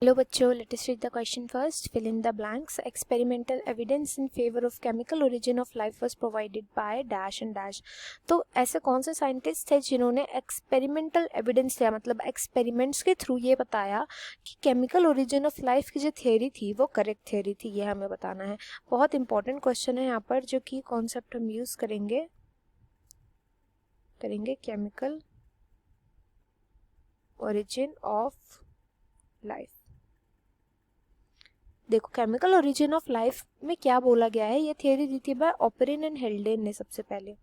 Hello बच्चों, let us read the question first. Fill in the blanks. Experimental evidence in favor of chemical origin of life was provided by dash and dash. तो ऐसे कौन से scientist थे जिन्होंने experimental evidence दिया, मतलब experiments के थ्रू ये बताया कि केमिकल ओरिजिन ऑफ लाइफ की जो थियोरी थी वो करेक्ट थियोरी थी, ये हमें बताना है. बहुत इंपॉर्टेंट क्वेश्चन है यहाँ पर, जो कि कॉन्सेप्ट हम यूज करेंगे केमिकल ओरिजिन ऑफ लाइफ. देखो, केमिकल ओरिजिन ऑफ लाइफ में क्या बोला गया है, ये थियोरी दी थी बाय ओपेरिन एंड हेल्डेन ने. सबसे पहले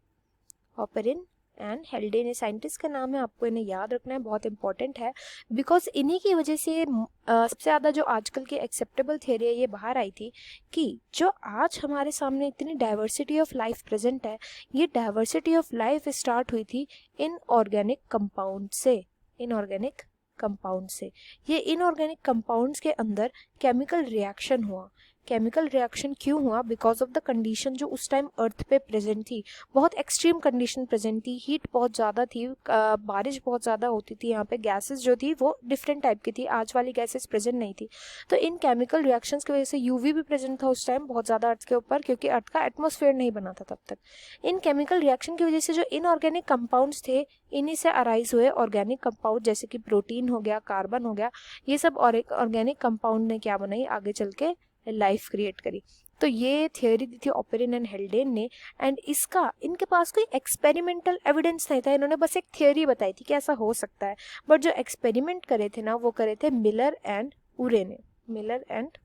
ओपेरिन एंड हेल्डेन, ये साइंटिस्ट का नाम है, आपको इन्हें याद रखना है, बहुत इंपॉर्टेंट है. बिकॉज इन्हीं की वजह से सबसे ज़्यादा जो आजकल की एक्सेप्टेबल थियोरी है ये बाहर आई थी कि जो आज हमारे सामने इतनी डाइवर्सिटी ऑफ लाइफ प्रेजेंट है, ये डाइवर्सिटी ऑफ लाइफ स्टार्ट हुई थी इनऑर्गेनिक कंपाउंड से. इनऑर्गेनिक कंपाउंड से. ये इनऑर्गेनिक कंपाउंड्स के अंदर केमिकल रिएक्शन हुआ. केमिकल रिएक्शन क्यों हुआ? बिकॉज ऑफ द कंडीशन जो उस टाइम अर्थ पे प्रेजेंट थी. बहुत एक्सट्रीम कंडीशन प्रेजेंट थी, हीट बहुत ज़्यादा थी, बारिश बहुत ज़्यादा होती थी, यहाँ पे गैसेस जो थी वो डिफरेंट टाइप की थी, आज वाली गैसेस प्रेजेंट नहीं थी. तो इन केमिकल रिएक्शंस की वजह से यूवी भी प्रेजेंट था उस टाइम बहुत ज़्यादा अर्थ के ऊपर, क्योंकि अर्थ का एटमॉस्फेयर नहीं बना था तब तक. इन केमिकल रिएक्शन की वजह से जो इनऑर्गेनिक कंपाउंड्स थे, इन्हीं से अराइज हुए ऑर्गेनिक कंपाउंड, जैसे कि प्रोटीन हो गया, कार्बन हो गया. ये सब ऑर्गेनिक कंपाउंड ने क्या बनाई, आगे चल के लाइफ क्रिएट करी. तो ये थियोरी दी थी ओपेरिन एंड हेल्डेन ने. एंड इसका इनके पास कोई एक्सपेरिमेंटल एविडेंस नहीं था, इन्होंने बस एक थियोरी बताई थी कि ऐसा हो सकता है. बट जो एक्सपेरिमेंट करे थे ना, वो करे थे मिलर एंड उरे ने. मिलर एंड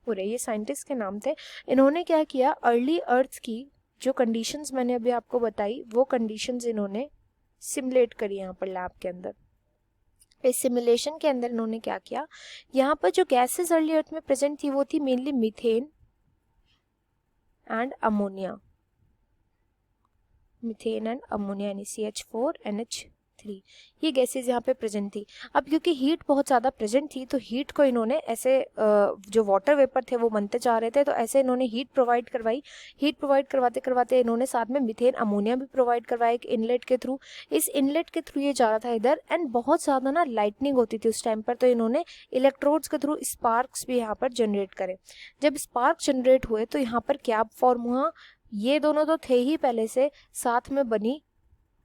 उरे, ये साइंटिस्ट के नाम थे. इन्होंने क्या किया, अर्ली अर्थ की जो कंडीशंस मैंने अभी आपको बताई, वो कंडीशंस इन्होंने सिमुलेट करी यहाँ पर लैब के अंदर. इस सिमुलेशन के अंदर इन्होंने क्या किया, यहाँ पर जो गैसेस अर्ली अर्थ में प्रेजेंट थी वो थी mainly methane and ammonia. Methane and ammonia यानी CH4NH3, ये गैसेस यहाँ पे प्रेजेंट थी. अब क्योंकि हीट बहुत ज़्यादा प्रेजेंट थी, तो हीट को इन्होंने ऐसे जो वाटर वेपर थे वो बनते जा रहे थे, तो ऐसे इन्होंने हीट प्रोवाइड करवाई. हीट प्रोवाइड करवाते करवाते इन्होंने साथ में मीथेन अमोनिया भी प्रोवाइड करवाया एक इनलेट के थ्रू. इस इनलेट के थ्रू ये जा रहा था इधर, एंड बहुत ज़्यादा ना लाइटनिंग होती थी उस टाइम पर, तो इन्होंने इलेक्ट्रोड्स के थ्रू स्पार्क्स भी यहाँ पर जनरेट करे. जब स्पार्क जनरेट हुए तो यहाँ पर क्या फॉर्म हुआ, ये दोनों तो थे ही पहले से, साथ में बनी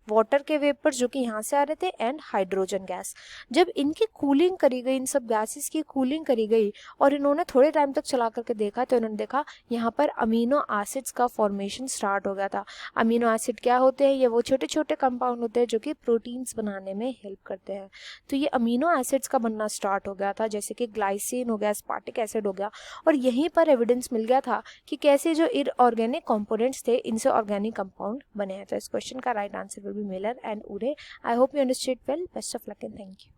वाटर के वेपर जो कि यहाँ से आ रहे थे एंड हाइड्रोजन गैस. जब इनकी कूलिंग करी गई, इन सब गैसेस की कूलिंग करी गई और इन्होंने थोड़े टाइम तक चला करके देखा, तो इन्होंने देखा यहाँ पर अमीनो एसिड्स का फॉर्मेशन स्टार्ट हो गया था. अमीनो एसिड क्या होते हैं, ये वो छोटे छोटे कंपाउंड होते हैं जो कि प्रोटीन्स बनाने में हेल्प करते हैं. तो ये अमीनो एसिड्स का बनना स्टार्ट हो गया था, जैसे कि ग्लाइसिन हो गया, एस्पार्टिक एसिड हो गया. और यहीं पर एविडेंस मिल गया था कि कैसे जो इनऑर्गेनिक कंपोनेंट्स थे, इनसे ऑर्गेनिक कंपाउंड बने हैं. तो इस क्वेश्चन का right answer will be Miller and Ure. I hope you understood well. Best of luck and thank you.